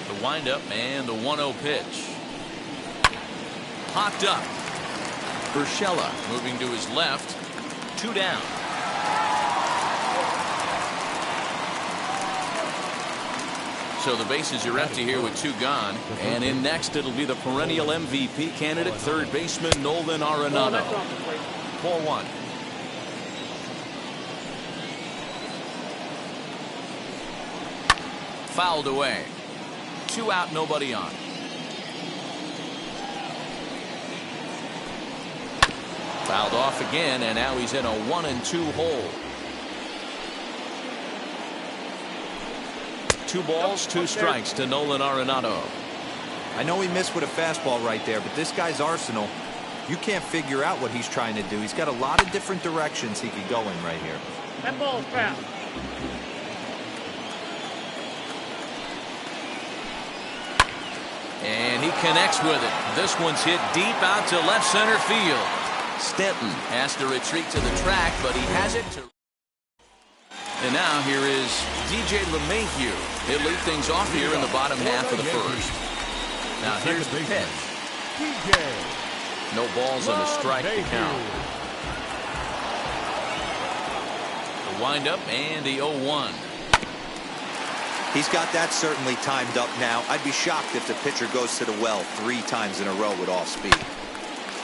The windup and the 1-0 pitch. Popped up. Urshela moving to his left. 2 down. So the bases are empty here with 2 gone. And in next, it'll be the perennial MVP candidate, third baseman Nolan Arenado. 4-1. Fouled away. 2 out, nobody on. Fouled off again, and now he's in a 1-2 hole. 2 balls, 2 strikes to Nolan Arenado. I know he missed with a fastball right there, but this guy's arsenal, you can't figure out what he's trying to do. He's got a lot of different directions he could go in right here. That ball's foul. And he connects with it. This one's hit deep out to left center field. Stanton has to retreat to the track, but he has it to. And now here is DJ LeMahieu. He'll lead things off here in the bottom half of the first. Now here's the pitch. No balls and a strike to count. The windup and the 0-1. He's got that certainly timed up now. I'd be shocked if the pitcher goes to the well 3 times in a row with off speed.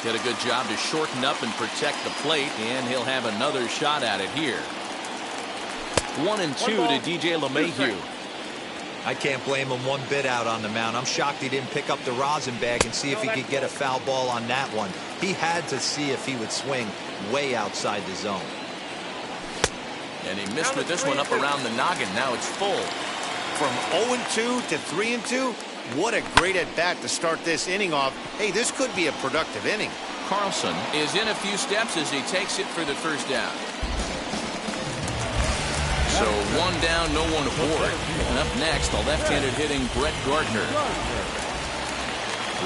Did a good job to shorten up and protect the plate, and he'll have another shot at it here. 1-2 to DJ LeMahieu. I can't blame him one bit out on the mound. I'm shocked he didn't pick up the rosin bag and see if he could get a foul ball on that one. He had to see if he would swing way outside the zone. And he missed with this one up around the noggin. Now it's full. From 0-2 to 3-2, what a great at-bat to start this inning off. Hey, this could be a productive inning. Carlson is in a few steps as he takes it for the first down. So 1 down, no one aboard. And up next, the left-handed hitting Brett Gardner.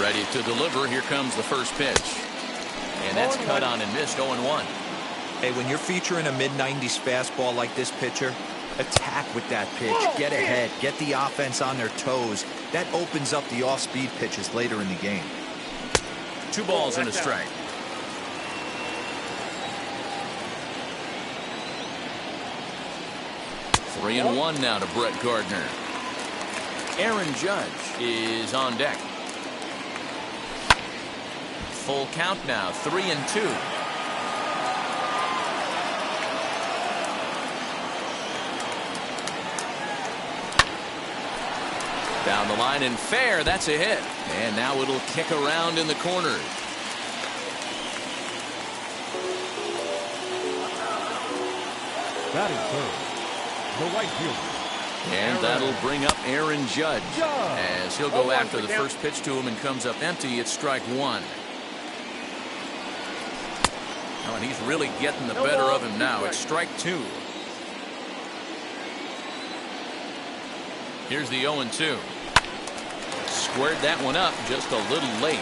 Ready to deliver. Here comes the first pitch. And that's cut on and missed. 0-1. Hey, when you're featuring a mid-90s fastball like this pitcher, attack with that pitch. Get ahead. Get the offense on their toes. That opens up the off-speed pitches later in the game. 2 balls and a strike. Three and 1 now to Brett Gardner. Aaron Judge is on deck. Full count now. 3-2. Down the line and fair. That's a hit. And now it'll kick around in the corner. Batting third, the right fielder. And that'll bring up Aaron Judge as he'll go after the first pitch to him and comes up empty. It's strike 1. Oh, and he's really getting the better of him now. It's strike 2. Here's the 0-2. Squared that one up just a little late.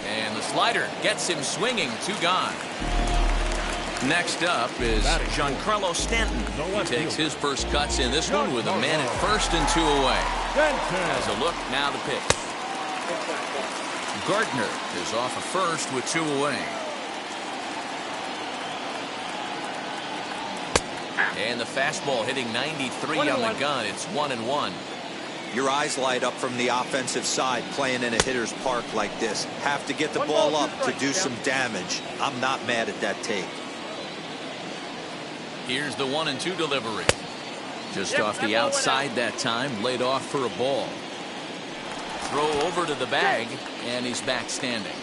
And the slider gets him swinging. 2 gone. Next up is Giancarlo Stanton. He takes his first cuts in this one with a man at first and 2 away. As a look, now the pitch. Gardner is off of first with 2 away. And the fastball hitting 93 on the gun. It's 1-1. Your eyes light up from the offensive side playing in a hitter's park like this. Have to get the ball up to do some damage. I'm not mad at that take. Here's the 1-2 delivery. Just off the outside that time. Laid off for a ball. Throw over to the bag, and he's back standing.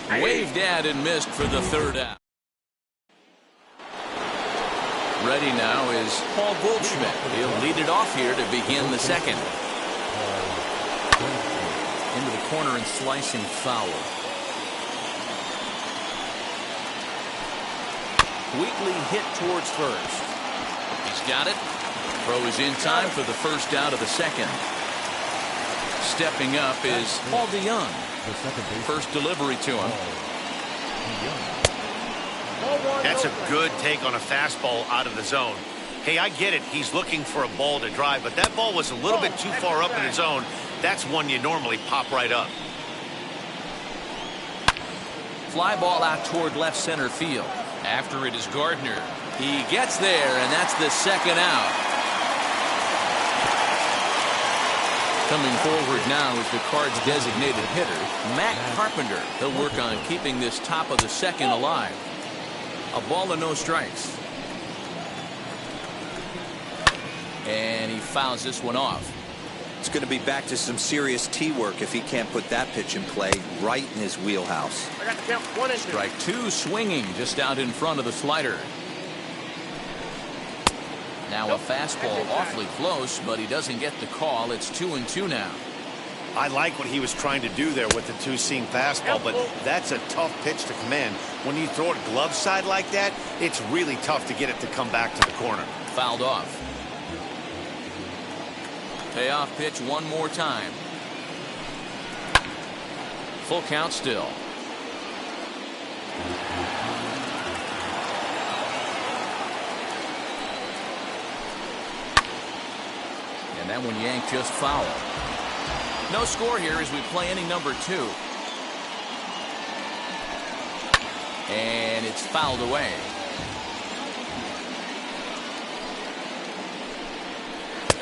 Waved at and missed for the 3rd out. Ready now is Paul Goldschmidt. He'll lead it off here to begin the 2nd. Into the corner and slicing foul. Wheatley hit towards first. He's got it. Throw is in time for the first out of the 2nd. stepping up is Paul DeYoung. First delivery to him. That's a good take on a fastball out of the zone. Hey, I get it. He's looking for a ball to drive, but that ball was a little bit too far up in the zone. That's one you normally pop right up. Fly ball out toward left center field. After it is Gardner. He gets there, and that's the second out. Coming forward now is the Cards' designated hitter, Matt Carpenter. He'll work on keeping this top of the second alive. A ball and no strikes. And he fouls this one off. It's going to be back to some serious tee work if he can't put that pitch in play right in his wheelhouse. I got to count 1 and 2. Strike 2, swinging just out in front of the slider. Now a fastball awfully close, but he doesn't get the call. It's 2-2 now. I like what he was trying to do there with the two-seam fastball, but that's a tough pitch to command. When you throw it glove side like that, it's really tough to get it to come back to the corner. Fouled off. Payoff pitch one more time. Full count still. And that one yanked just foul. No score here as we play inning number 2. And it's fouled away.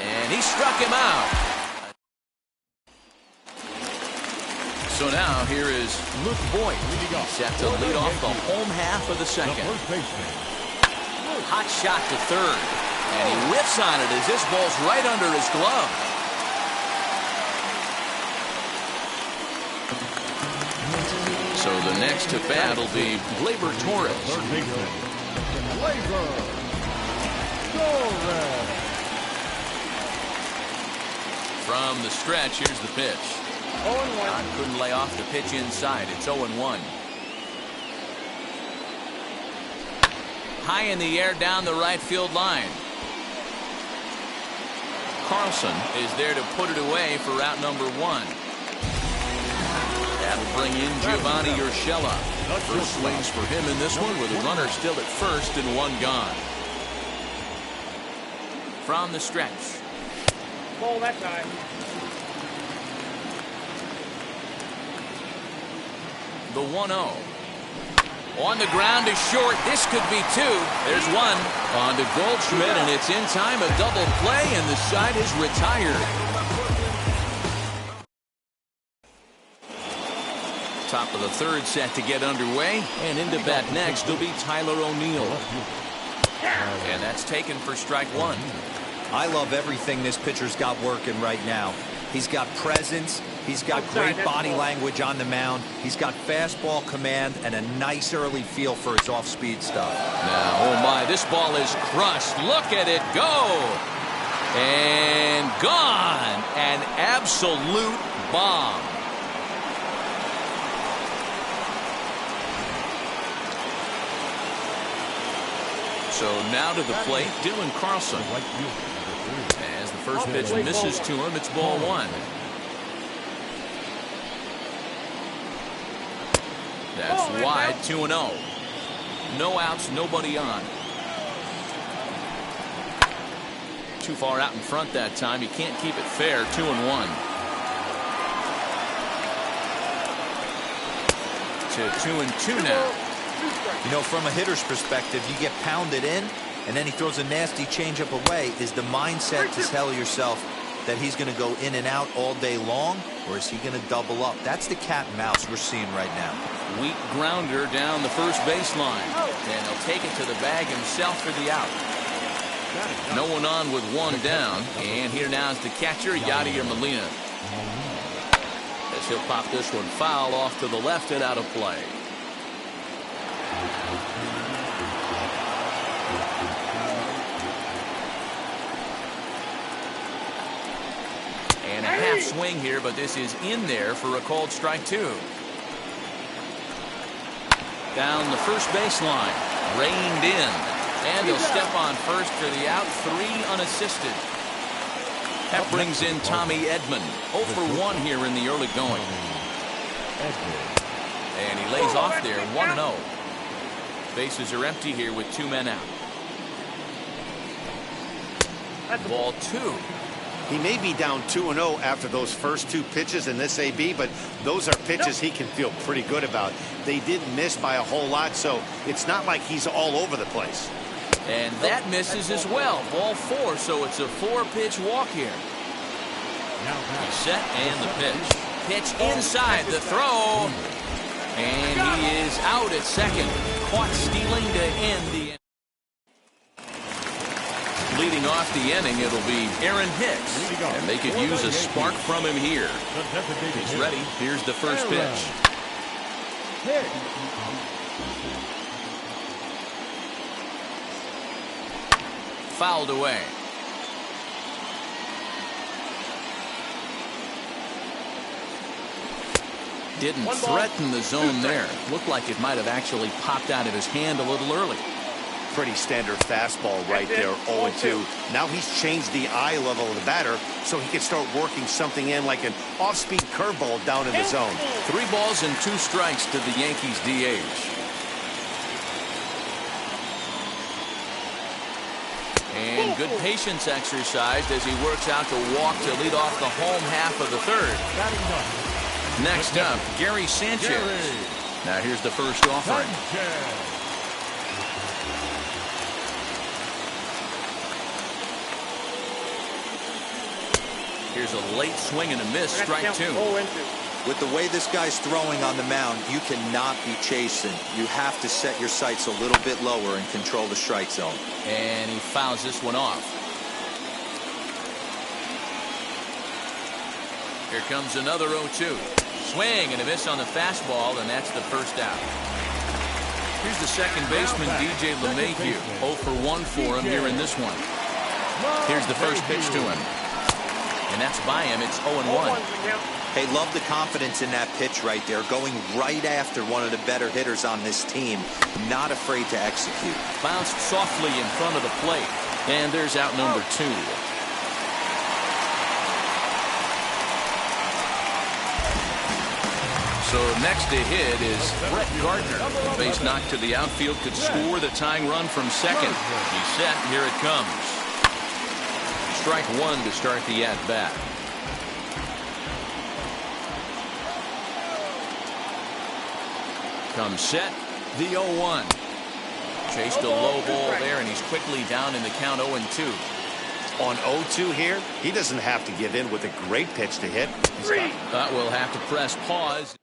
And he struck him out. So now here is Luke Boyd. Set to lead off the home half of the second. Hot shot to third. And he whiffs on it as this ball's right under his glove. So the next to bat will be Gleyber Torres. From the stretch, here's the pitch. 0-1. Couldn't lay off the pitch inside. It's 0-1. High in the air down the right field line. Carlson is there to put it away for route number 1. That'll bring in Giovanni Urshela. First swings for him in this one with a runner still at first and 1 gone. From the stretch. Ball that time. The 1-0. On the ground is short. This could be 2. There's 1. On to Goldschmidt, and it's in time. A double play, and the side is retired. Top of the third set to get underway, and into bat next will be Tyler O'Neill. And that's taken for strike 1. I love everything this pitcher's got working right now. He's got presence. He's got great body language on the mound. He's got fastball command and a nice early feel for his off-speed stuff. Now, oh my, this ball is crushed. Look at it go. And gone. An absolute bomb. So now to the plate, Dylan Carlson. As the first pitch misses to him, it's ball 1. That's wide, 2-0. No outs, nobody on. Too far out in front that time. He can't keep it fair. 2-1. To 2-2 now. You know, from a hitter's perspective, you get pounded in, and then he throws a nasty changeup away. Is the mindset to tell yourself that he's going to go in and out all day long, or is he going to double up? That's the cat and mouse we're seeing right now. Weak grounder down the first baseline. And he'll take it to the bag himself for the out. No one on with 1 down. And here now is the catcher, Yadier Molina. As he'll pop this one foul off to the left and out of play. And a half swing here, but this is in there for a called strike 2. Down the first baseline, reined in, and he'll step on first for the out. 3 unassisted. That brings in Tommy Edman. 0 for 1 here in the early going. And he lays off there, 1-0. Bases are empty here with 2 men out. Ball 2. He may be down 2-0 after those first 2 pitches in this AB, but those are pitches he can feel pretty good about. They didn't miss by a whole lot, so it's not like he's all over the place. And that misses as well. Ball 4, so it's a 4-pitch walk here. He's set and the pitch. Pitch inside the throw. And he is out at second. Caught stealing to end the inning. Leading off the inning, it'll be Aaron Hicks. And they could use a spark from him here. He's ready. Here's the first pitch. Fouled away. Didn't threaten the zone there. Looked like it might have actually popped out of his hand a little early. Pretty standard fastball right there, 0-2. Now he's changed the eye level of the batter so he can start working something in like an off-speed curveball down in the zone. 3 balls and 2 strikes to the Yankees DH. And good patience exercised as he works out to walk to lead off the home half of the 3rd. Next up, Gary Sanchez. Now here's the first offering. Here's a late swing and a miss, strike 2. With the way this guy's throwing on the mound, you cannot be chasing. You have to set your sights a little bit lower and control the strike zone. And he fouls this one off. Here comes another 0-2. Swing and a miss on the fastball, and that's the first out. Here's the second baseman, DJ LeMahieu. 0 for 1 for him here in this one. Here's the first pitch to him. And that's by him. It's 0-1. Hey, love the confidence in that pitch right there. Going right after one of the better hitters on this team. Not afraid to execute. Bounced softly in front of the plate. And there's out number 2. So next to hit is Brett Gardner. The base knock to the outfield could score the tying run from second. He's set. Here it comes. Strike 1 to start the at-bat. Comes set. The 0-1. Chased a low ball there, and he's quickly down in the count 0-2. On 0-2 here, he doesn't have to give in with a great pitch to hit. But we'll have to press pause.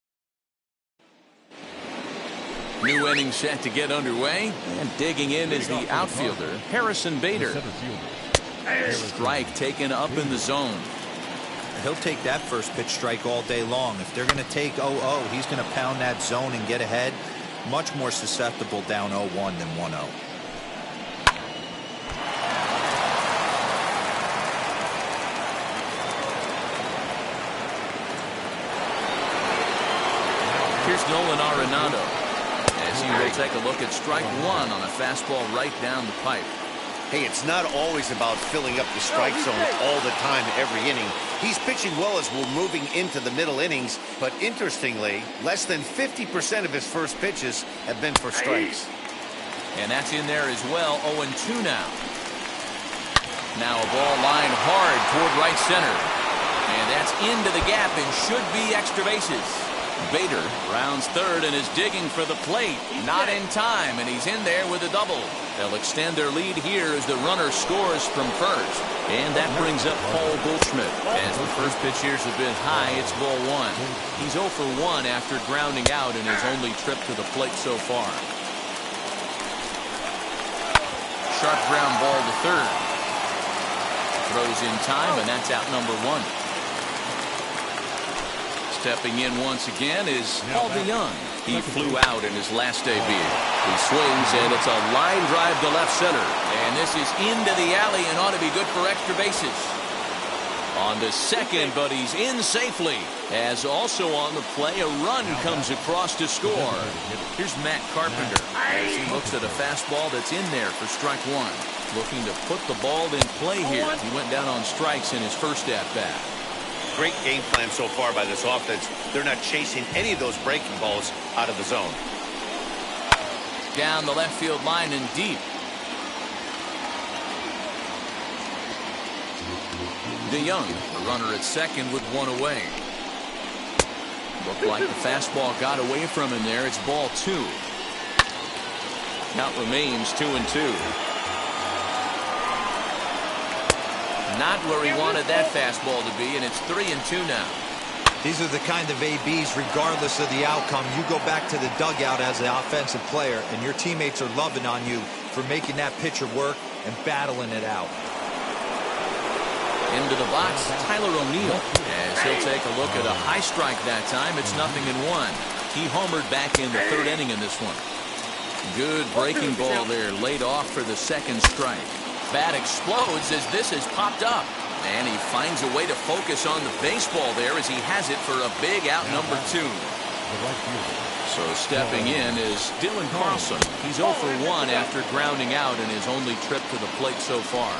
New inning set to get underway, and digging in is the outfielder, Harrison Bader. Strike taken up in the zone. He'll take that first pitch strike all day long. If they're going to take 0-0, he's going to pound that zone and get ahead. Much more susceptible down 0-1 than 1-0. Here's Nolan Arenado as he will take a look at strike 1 on a fastball right down the pipe. Hey, it's not always about filling up the strike zone all the time every inning. He's pitching well as we're moving into the middle innings, but interestingly, less than 50% of his first pitches have been for strikes. And that's in there as well. 0-2 now. Now a ball lined hard toward right center. And that's into the gap and should be extra bases. Bader rounds third and is digging for the plate. Not in time, and he's in there with a double. They'll extend their lead here as the runner scores from first. And that brings up Paul Goldschmidt. As the first pitch here's a bit high, it's ball 1. He's 0 for 1 after grounding out in his only trip to the plate so far. Sharp ground ball to third. Throws in time, and that's out number 1. Stepping in once again is Paul DeYoung. He flew out in his last debut. He swings, and it's a line drive to left center. And this is into the alley and ought to be good for extra bases. On to second, but he's in safely. As also on the play, a run comes across to score. Here's Matt Carpenter as he looks at a fastball that's in there for strike 1. looking to put the ball in play here. He went down on strikes in his first at-bat. Great game plan so far by this offense. They're not chasing any of those breaking balls out of the zone. Down the left field line and deep. DeYoung, the runner at second with one away. Looked like the fastball got away from him there. It's ball 2. Count remains 2-2. Not where he wanted that fastball to be, and it's 3-2 now. These are the kind of ABs, regardless of the outcome. You go back to the dugout as an offensive player, and your teammates are loving on you for making that pitcher work and battling it out. Into the box, Tyler O'Neill, as he'll take a look at a high strike that time. It's 0-1. He homered back in the third inning in this one. Good breaking ball there, laid off for the second strike. Bat explodes as this has popped up. And he finds a way to focus on the baseball there as he has it for a big out number 2. So stepping in is Dylan Carlson. He's 0 for 1 after grounding out in his only trip to the plate so far.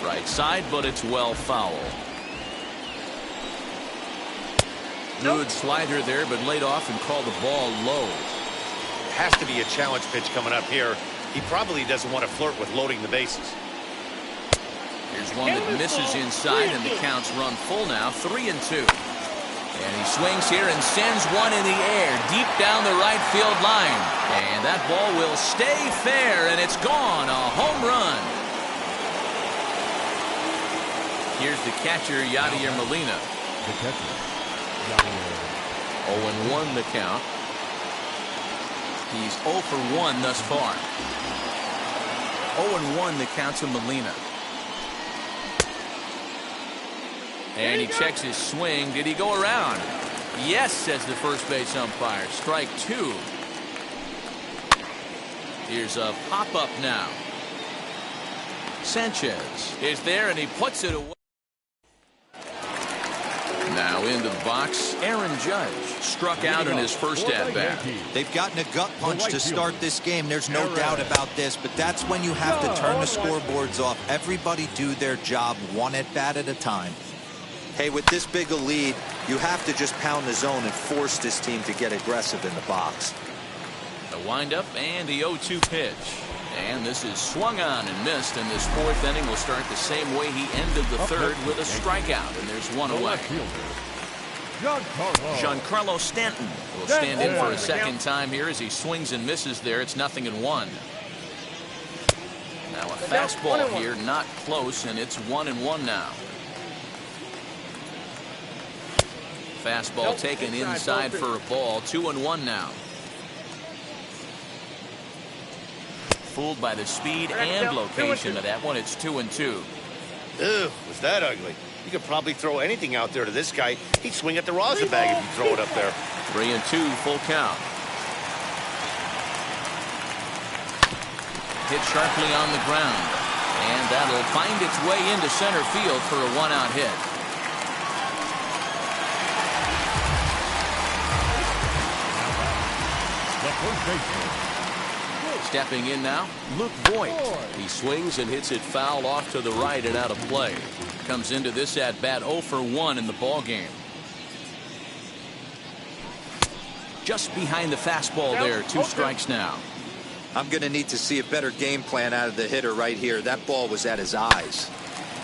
Right side, but it's well foul. Good slider there, but laid off and called the ball low. Has to be a challenge pitch coming up here. He probably doesn't want to flirt with loading the bases. Here's one that misses inside, and the count's run full now, 3-2. And he swings here and sends one in the air, deep down the right field line. And that ball will stay fair, and it's gone, a home run. Here's the catcher, Yadier Molina. The catcher, 0-1 the count. He's 0 for 1 thus far. 0-1 the count to Molina. And he checks his swing. Did he go around? Yes, says the first base umpire. Strike 2. Here's a pop-up now. Sanchez is there, and he puts it away. Now into the box, Aaron Judge struck out in his first at-bat. They've gotten a gut punch to start this game. There's no doubt about this, but that's when you have to turn the scoreboards off. Everybody do their job one at-bat at a time. Hey, with this big a lead, you have to just pound the zone and force this team to get aggressive in the box. The windup and the 0-2 pitch. And this is swung on and missed, and this fourth inning will start the same way he ended the third with a strikeout, and there's one away. Giancarlo Stanton will stand in for a second time here as he swings and misses there. It's 0-1. Now a fastball here, not close, and it's 1-1 now. Fastball taken inside for a ball. 2-1 now. Fooled by the speed and location of that one. It's 2-2. Ew, was that ugly? You could probably throw anything out there to this guy. He'd swing at the rosin bag if you throw it up there. 3-2, full count. Hit sharply on the ground, and that'll find its way into center field for a one-out hit. The first baseman. Stepping in now, Luke Voigt. He swings and hits it foul off to the right and out of play. Comes into this at-bat 0 for 1 in the ballgame. Just behind the fastball there, 2 strikes now. I'm going to need to see a better game plan out of the hitter right here. That ball was at his eyes.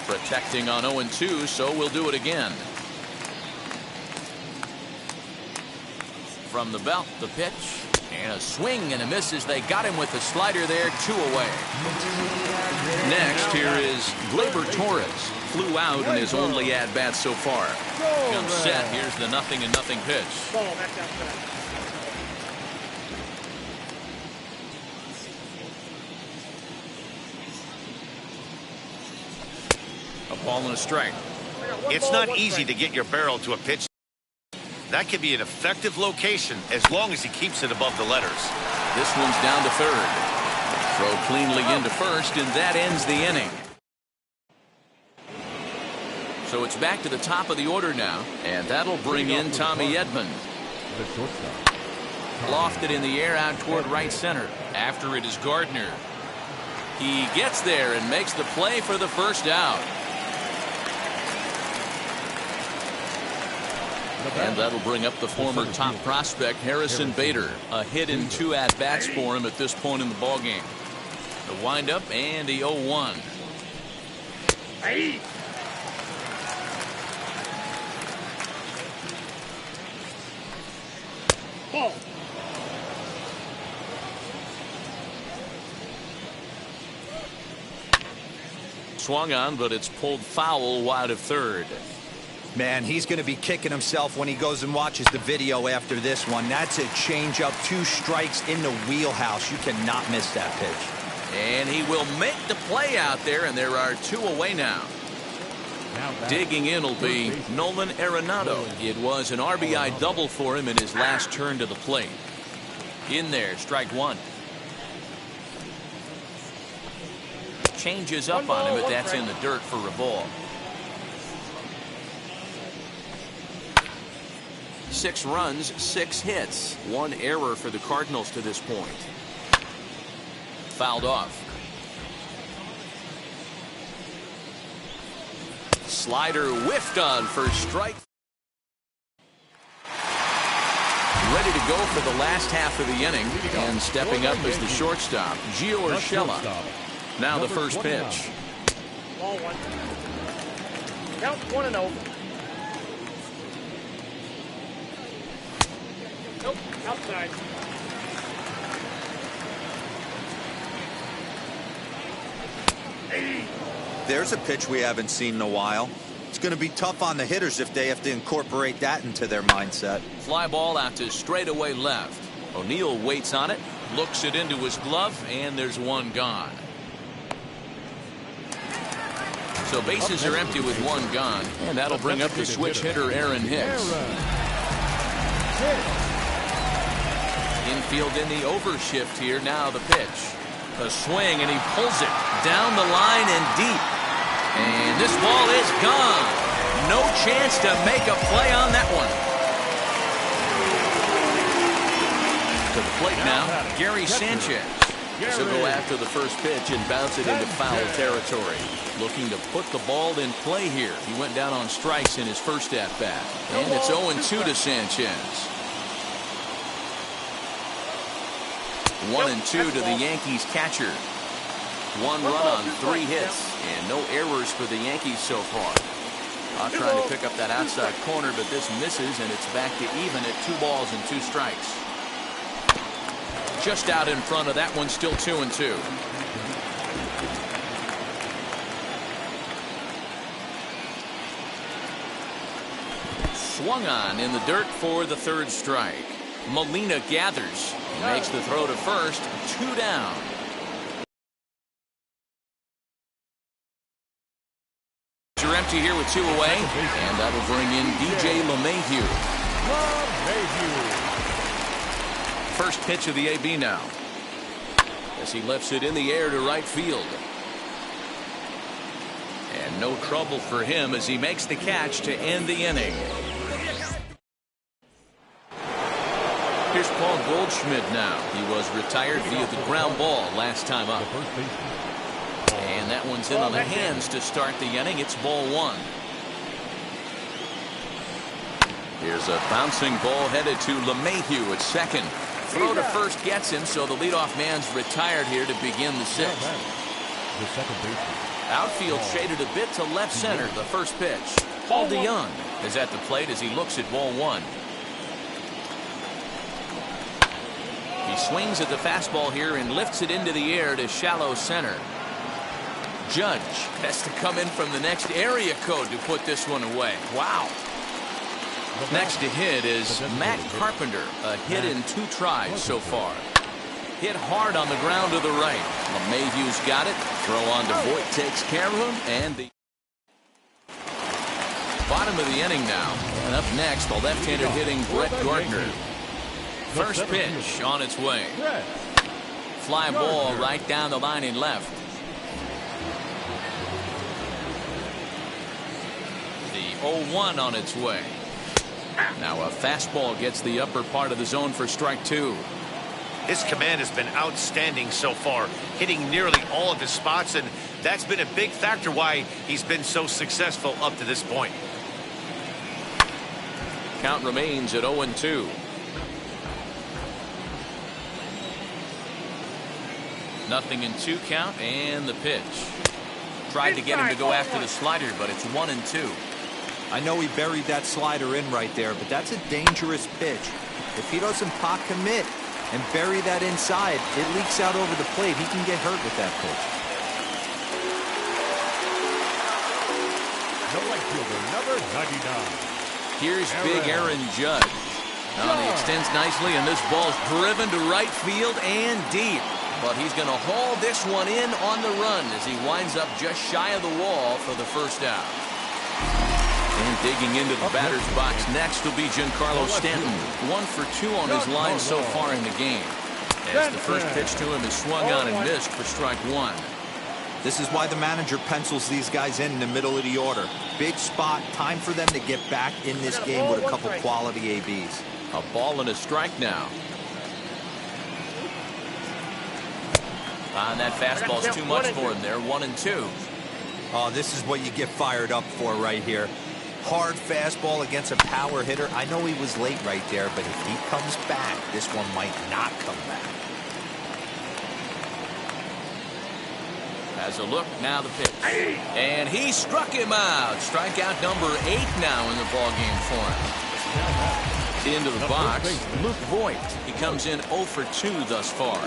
Protecting on 0-2, so we'll do it again. From the belt, the pitch. And a swing and a miss as they got him with the slider there, 2 away. Next, here is Gleyber Torres. Flew out in his only at-bat so far. Comes set. Here's the 0-0 pitch. A ball and a strike. It's not easy to get your barrel to a pitch. That can be an effective location as long as he keeps it above the letters. This one's down to third. Throw cleanly into first, and that ends the inning. So it's back to the top of the order now, and that'll bring in Tommy Edman. The shortstop. Lofted in the air out toward right center. After it is Gardner. He gets there and makes the play for the first out. And that'll bring up the former top prospect Harrison Bader. A hit in 2 at-bats for him at this point in the ballgame. The windup and the 0-1. Ball. Swung on, but it's pulled foul wide of third. Man, he's going to be kicking himself when he goes and watches the video after this one. That's a changeup, 2 strikes in the wheelhouse. You cannot miss that pitch. And he will make the play out there, and there are 2 away now. Digging in will be Nolan Arenado. It was an RBI double for him in his last turn to the plate. In there, strike 1. Changes up on him, but that's in the dirt for a ball. 6 runs, 6 hits. 1 error for the Cardinals to this point. Fouled off. Slider whiffed on for strike. Ready to go for the last half of the inning. And stepping up is the shortstop, Gio Urshela. Now the first pitch. Ball 1. Count 1-0. Nope, outside. There's a pitch we haven't seen in a while. It's going to be tough on the hitters if they have to incorporate that into their mindset. Fly ball out to straightaway left. O'Neill waits on it, looks it into his glove, and there's 1 gone. So bases are empty with 1 gone, and that'll bring up the switch hitter Aaron Hicks. Infield in the overshift here. Now the pitch. A swing, and he pulls it down the line and deep. And this ball is gone. No chance to make a play on that one. To the plate now, Gary Sanchez. He'll go after the first pitch and bounce it into foul territory. Looking to put the ball in play here. He went down on strikes in his first at-bat. And it's 0-2 to Sanchez. 1-2 to the Yankees catcher. 1 run on 3 hits and no errors for the Yankees so far. Trying to pick up that outside corner, but this misses, and it's back to even at 2 balls and 2 strikes. Just out in front of that one, still 2-2. Swung on in the dirt for the 3rd strike. Molina gathers. He makes the throw to first. 2 down. You're empty here with 2 away, and that'll bring in DJ LeMahieu. First pitch of the AB now, as he lifts it in the air to right field. And no trouble for him as he makes the catch to end the inning. Here's Paul Goldschmidt now. He was retired via the ground ball last time up. And that one's in on the hands to start the inning. It's ball 1. Here's a bouncing ball headed to LeMahieu at second. Throw to first gets him, so the leadoff man's retired here to begin the 6th. Outfield shaded a bit to left center. The first pitch. Paul DeYoung is at the plate as he looks at ball 1. He swings at the fastball here and lifts it into the air to shallow center. Judge has to come in from the next area code to put this one away. Wow. Next to hit is Matt Carpenter. A hit in 2 tries so far. Hit hard on the ground to the right. LeMahieu's got it. Throw on to Voit takes care of him. And the bottom of the inning now. And up next, the left-hander hitting Brett Gardner. First pitch on its way. Fly ball right down the line in left. The 0-1 on its way. Now a fastball gets the upper part of the zone for strike 2. His command has been outstanding so far, hitting nearly all of his spots, and that's been a big factor why he's been so successful up to this point. Count remains at 0-2. Nothing in 2 count, and the pitch. Tried to get him to go after the slider, but it's 1-2. I know he buried that slider in right there, but that's a dangerous pitch. If he doesn't pot commit and bury that inside, it leaks out over the plate. He can get hurt with that pitch. The right fielder, number 99. Here's big Aaron Judge. Now he extends nicely, and this ball's driven to right field and deep. But he's going to haul this one in on the run as he winds up just shy of the wall for the first out. And digging into the batter's box next will be Giancarlo Stanton. 1 for 2 on his line so far in the game, as the first pitch to him is swung on and missed for strike 1. This is why the manager pencils these guys in the middle of the order. Big spot, time for them to get back in this game with a couple quality ABs. A ball and a strike now. And that fastball's too much for him there. 1-2. Oh, this is what you get fired up for right here. Hard fastball against a power hitter. I know he was late right there, but if he comes back, this one might not come back. As a look, now the pitch. And he struck him out. Strikeout number 8 now in the ballgame for him. Into the box, Luke Voigt. He comes in 0 for 2 thus far.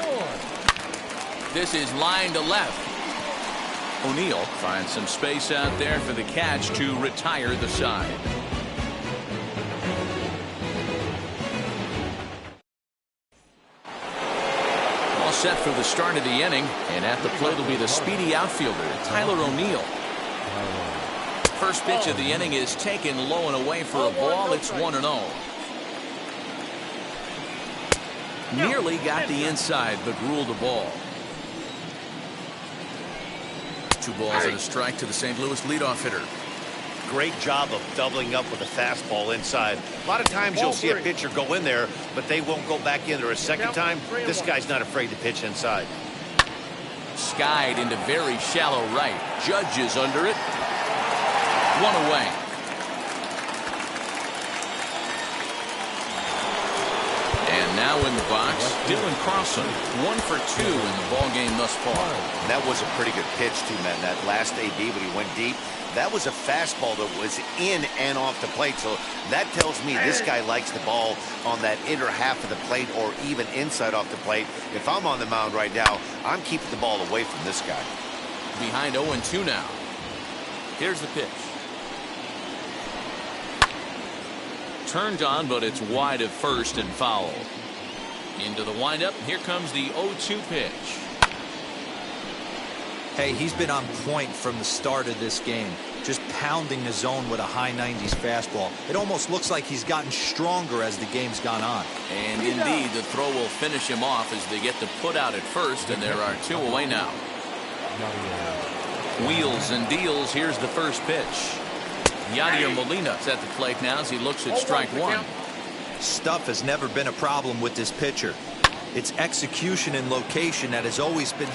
This is line to left. O'Neill finds some space out there for the catch to retire the side. All set for the start of the inning, and at the plate will be the speedy outfielder, Tyler O'Neill. First pitch of the inning is taken low and away for a ball. It's 1-0. Nearly got the inside, but ruled the ball. 2 balls and a strike to the St. Louis leadoff hitter. Great job of doubling up with a fastball inside. A lot of times you'll see a pitcher go in there, but they won't go back in there a second time. This guy's not afraid to pitch inside. Skied into very shallow right. Judge is under it. 1 away. And now in the box, Dylan Carlson. 1 for 2 in the ballgame thus far. That was a pretty good pitch, too, man. That last AB when he went deep, that was a fastball that was in and off the plate. So that tells me this guy likes the ball on that inner half of the plate or even inside off the plate. If I'm on the mound right now, I'm keeping the ball away from this guy. Behind 0-2 now. Here's the pitch. Turned on, but it's wide of first and foul. Into the windup. Here comes the 0-2 pitch. Hey, he's been on point from the start of this game. Just pounding the zone with a high 90s fastball. It almost looks like he's gotten stronger as the game's gone on. And indeed, the throw will finish him off as they get the put out at first, and there are 2 away now. Wheels and deals. Here's the first pitch. Yadier Molina's at the plate now as he looks at strike 1. Stuff has never been a problem with this pitcher. It's execution and location that has always been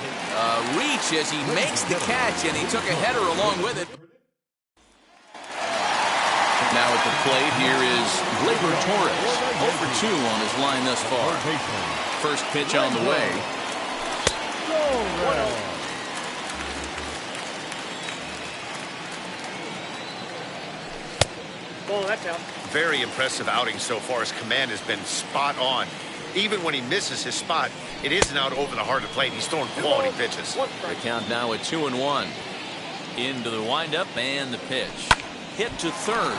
reach as he makes the catch, and he took a header along with it. Now at the plate, here is Gleyber Torres. 0 for 2 on his line thus far. First pitch on the way. Oh, that's out. Very impressive outing so far. His command has been spot on. Even when he misses his spot, it isn't out over the heart of the plate. He's throwing quality pitches. The count now at 2-1. Into the windup and the pitch. Hit to third.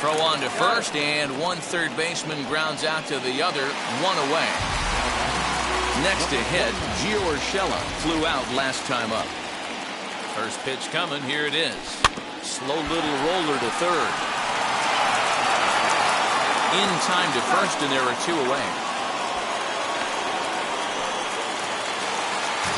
Throw on to first, and one third baseman grounds out to the other. 1 away. Next to hit, Gio Urshela flew out last time up. First pitch coming. Here it is. Slow little roller to third. In time to first, and there are 2 away.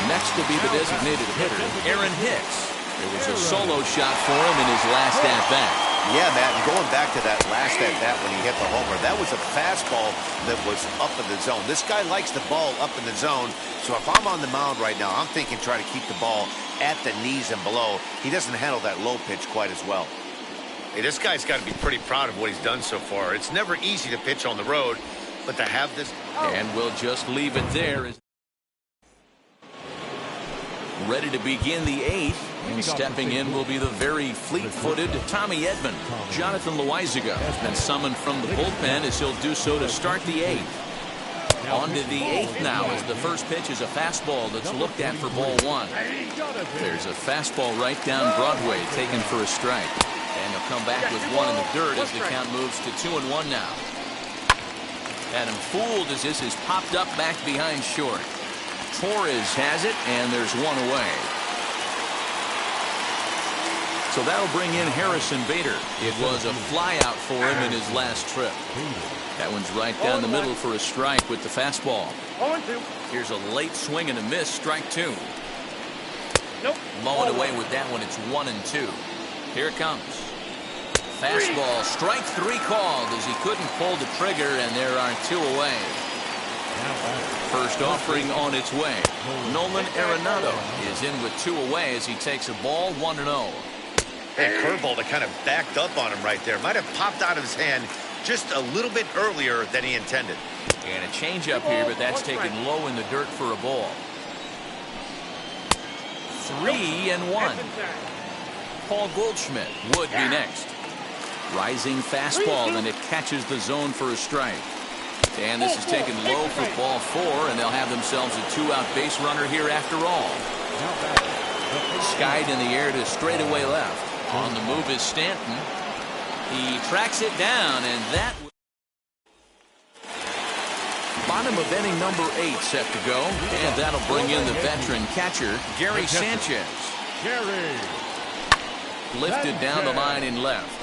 Next will be the designated hitter, Aaron Hicks. It was a solo shot for him in his last at-bat. Yeah, Matt, and going back to that last at bat when he hit the homer, that was a fastball that was up in the zone. This guy likes the ball up in the zone, so if I'm on the mound right now, I'm thinking try to keep the ball at the knees and below. He doesn't handle that low pitch quite as well. Hey, this guy's got to be pretty proud of what he's done so far. It's never easy to pitch on the road, but to have this... And we'll just leave it there. Ready to begin the 8th, and stepping in will be the very fleet-footed Tommy Edman. Jonathan Loizaga has been summoned from the bullpen as he'll do so to start the 8th. On to the 8th now as the first pitch is a fastball that's looked at for ball 1. There's a fastball right down Broadway taken for a strike. And he'll come back with one in the dirt as the count moves to 2-1 now. Had him fooled as this is popped up back behind short. Torres has it, and there's one away. So that'll bring in Harrison Bader. It was a flyout for him in his last trip. That one's right down the middle for a strike with the fastball. Here's a late swing and a miss, strike 2. Mowing away with that one, it's 1-2. Here it comes. Fastball, strike 3 called as he couldn't pull the trigger, and there are 2 away. First offering on its way. Nolan Arenado is in with 2 away as he takes a ball 1-0. That curveball that kind of backed up on him right there. Might have popped out of his hand just a little bit earlier than he intended. And a changeup here, but that's taken low in the dirt for a ball. 3-1. Paul Goldschmidt would be next. Rising fastball, and it catches the zone for a strike. And this is taken low for ball 4, and they'll have themselves a 2-out base runner here after all. Skied in the air to straightaway left. On the move is Stanton. He tracks it down, and that... Bottom of inning number 8 set to go, and that'll bring in the veteran catcher, Gary Sanchez. Lifted down the line in left.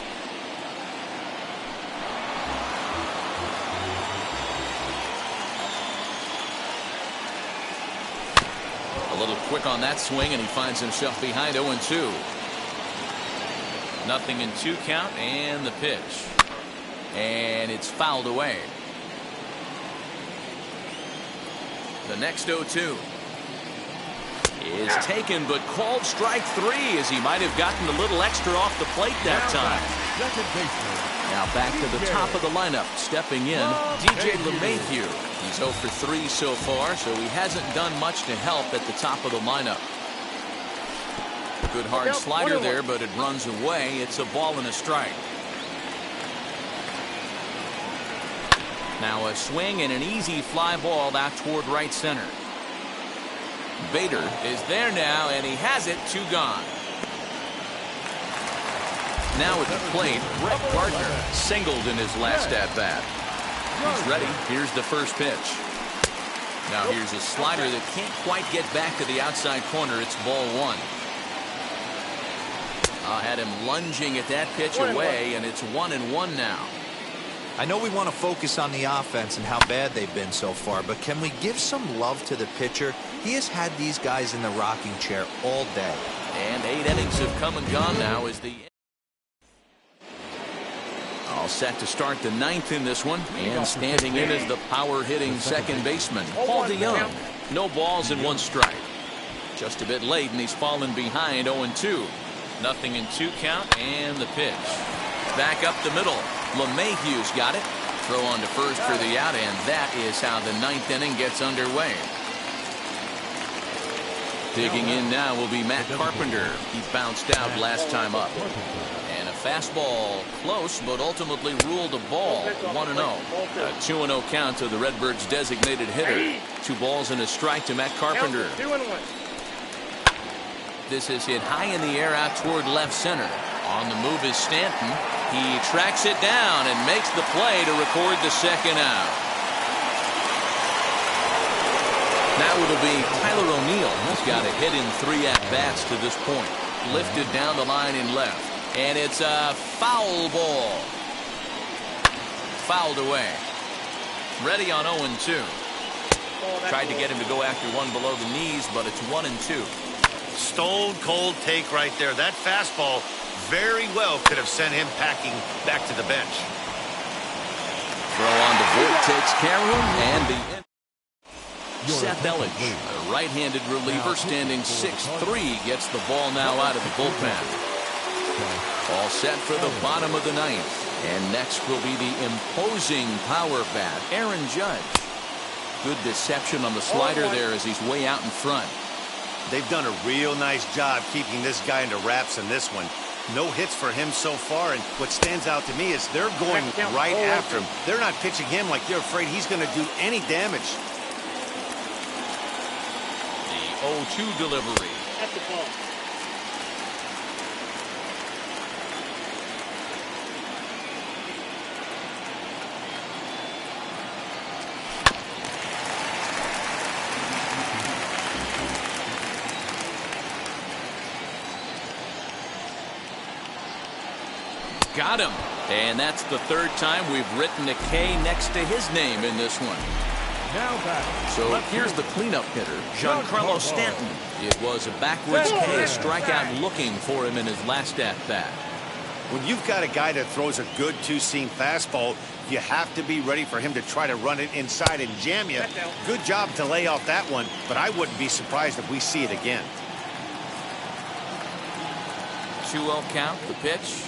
A little quick on that swing, and he finds himself behind 0-2. 0-2 count, and the pitch. And it's fouled away. The next 0-2 is taken, but called strike 3 as he might have gotten a little extra off the plate that time. Now back to the top of the lineup, stepping in, DJ LeMahieu. He's 0 for 3 so far, so he hasn't done much to help at the top of the lineup. Good hard slider there, but it runs away. It's a ball and a strike. Now a swing and an easy fly ball out toward right center. Bader is there now, and he has it. 2 gone. Now at the plate, Brett Gardner singled in his last at-bat. He's ready. Here's the first pitch. Now here's a slider that can't quite get back to the outside corner. It's ball 1. Had him lunging at that pitch away, and it's 1-1 now. I know we want to focus on the offense and how bad they've been so far, but can we give some love to the pitcher? He has had these guys in the rocking chair all day. And 8 innings have come and gone now as the... All set to start the 9th in this one, and standing in is the power-hitting second baseman, Paul DeYoung. No balls and 1 strike. Just a bit late, and he's fallen behind 0-2. 0-2 count, and the pitch. Back up the middle. LeMahieu's got it. Throw on to first for the out, and that is how the 9th inning gets underway. Digging in now will be Matt Carpenter. He bounced out last time up. And a fastball close, but ultimately ruled a ball. 1-0. A 2-0 count to the Redbirds' designated hitter. 2 balls and a strike to Matt Carpenter. 2-1. This is hit high in the air out toward left center. On the move is Stanton. He tracks it down and makes the play to record the 2nd out. Now it'll be Tyler O'Neill. He's got a hit in 3 at-bats to this point. Lifted down the line in left. And it's a foul ball. Fouled away. Ready on 0-2. Tried to get him to go after one below the knees, but it's 1-2. Stone cold take right there. That fastball very well could have sent him packing back to the bench. Throw on to Voigt takes care of him, and the Seth Elledge, a right-handed reliever standing 6'3", gets the ball now out of the bullpen. All set for the bottom of the ninth. And next will be the imposing power bat, Aaron Judge. Good deception on the slider there as he's way out in front. They've done a real nice job keeping this guy into wraps in this one. No hits for him so far, and what stands out to me is they're going right after him. They're not pitching him like they're afraid he's going to do any damage. The 0-2 delivery. That's the ball. Got him. And that's the third time we've written a K next to his name in this one. Now back. So here's the cleanup hitter, Giancarlo Stanton. It was a backwards K, a strikeout looking for him in his last at-bat. When you've got a guy that throws a good two-seam fastball, you have to be ready for him to try to run it inside and jam you. Good job to lay off that one, but I wouldn't be surprised if we see it again. 2-0 count, the pitch.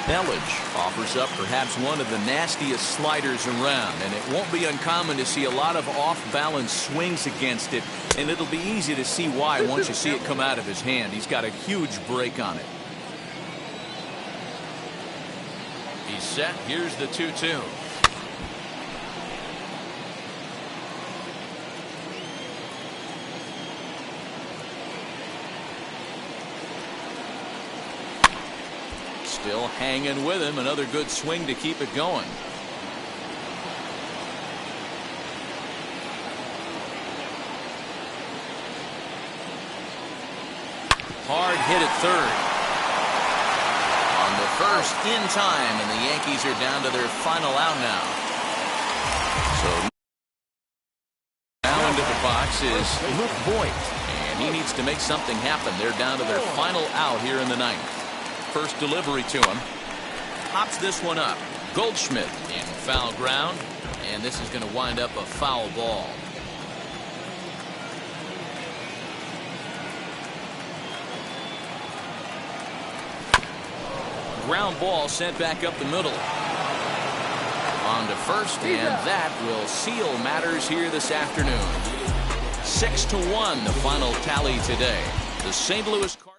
Elledge offers up perhaps one of the nastiest sliders around, and it won't be uncommon to see a lot of off-balance swings against it, and it'll be easy to see why once you see it come out of his hand. He's got a huge break on it. He's set. Here's the 2-2. Still hanging with him. Another good swing to keep it going. Hard hit at third. On the first in time, and the Yankees are down to their final out now. So now into the box is Luke Voigt, and he needs to make something happen. They're down to their final out here in the ninth. First delivery to him. Pops this one up. Goldschmidt in foul ground. And this is going to wind up a foul ball. Ground ball sent back up the middle. On to first, and that will seal matters here this afternoon. 6-1 the final tally today. The St. Louis Cardinals